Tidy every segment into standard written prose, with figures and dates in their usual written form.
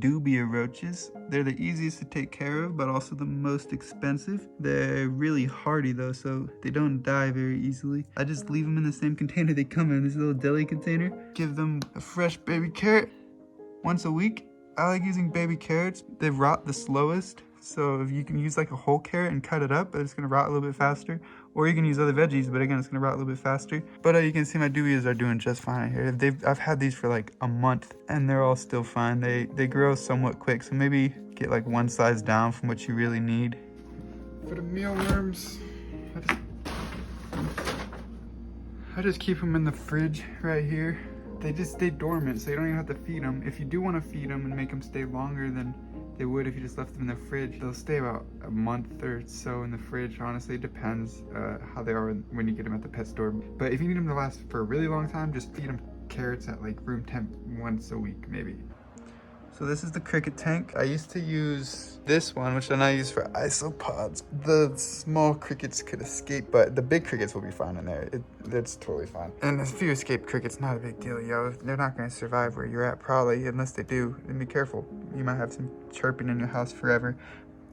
Dubia roaches. They're the easiest to take care of, but also the most expensive. They're really hardy though, so they don't die very easily. I just leave them in the same container they come in, this little deli container. Give them a fresh baby carrot once a week. I like using baby carrots. They rot the slowest. So if you can use like a whole carrot and cut it up, but it's gonna rot a little bit faster. Or you can use other veggies, but again, it's gonna rot a little bit faster. But you can see my dubias are doing just fine here. I've had these for like a month and they're all still fine. They grow somewhat quick, so maybe get like one size down from what you really need. For the mealworms, I just keep them in the fridge right here. They just stay dormant, so you don't even have to feed them. If you do want to feed them and make them stay longer than they would if you just left them in the fridge, they'll stay about a month or so in the fridge. Honestly, it depends how they are when you get them at the pet store. But if you need them to last for a really long time, just feed them carrots at like room temp once a week, maybe. So this is the cricket tank. I used to use this one, which then I use for isopods. The small crickets could escape, but the big crickets will be fine in there. It's totally fine. And if you escape crickets, not a big deal, yo. They're not gonna survive where you're at, probably, unless they do. And be careful. You might have some chirping in your house forever.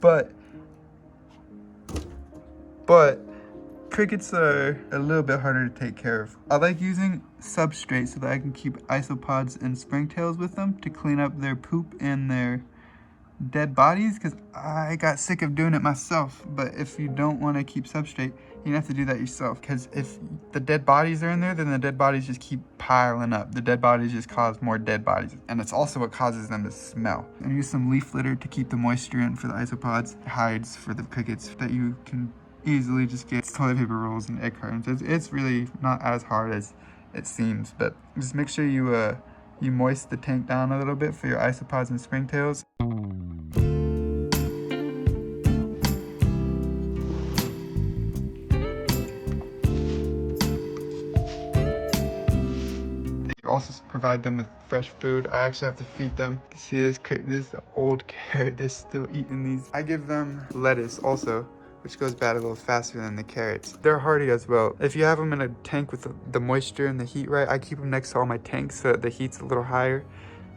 But crickets are a little bit harder to take care of. I like using substrate so that I can keep isopods and springtails with them to clean up their poop and their dead bodies, because I got sick of doing it myself. But if you don't want to keep substrate, you have to do that yourself, because if the dead bodies are in there, then the dead bodies just keep piling up. The dead bodies just cause more dead bodies, and it's also what causes them to smell. And use some leaf litter to keep the moisture in for the isopods, hides for the crickets that you can easily just get toilet paper rolls and egg cartons. It's really not as hard as it seems, but just make sure you moist the tank down a little bit for your isopods and springtails. You also provide them with fresh food. I actually have to feed them. You see this is the old carrot. They're still eating these. I give them lettuce also, which goes bad a little faster than the carrots. They're hardy as well. If you have them in a tank with the moisture and the heat right, I keep them next to all my tanks so that the heat's a little higher.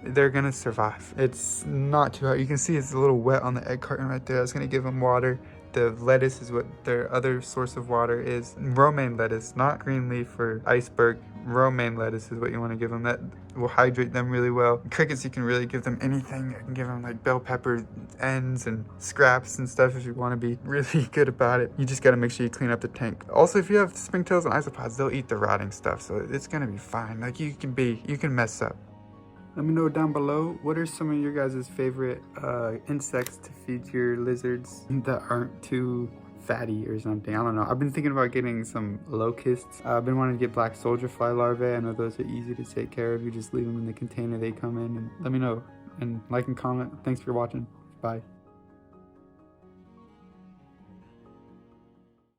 They're gonna survive. It's not too hot. You can see it's a little wet on the egg carton right there. That's gonna give them water. The lettuce is what their other source of water is. Romaine lettuce, not green leaf or iceberg. Romaine lettuce is what you want to give them. That will hydrate them really well. Crickets, you can really give them anything. I can give them like bell pepper ends and scraps and stuff if you want to be really good about it. You just got to make sure you clean up the tank. Also, if you have springtails and isopods, they'll eat the rotting stuff, so it's gonna be fine. Like you can mess up. Let me know down below, what are some of your guys' favorite insects to feed your lizards that aren't too fatty or something? I don't know. I've been thinking about getting some locusts. I've been wanting to get black soldier fly larvae. I know those are easy to take care of. You just leave them in the container they come in, and let me know. And like and comment. Thanks for watching. Bye.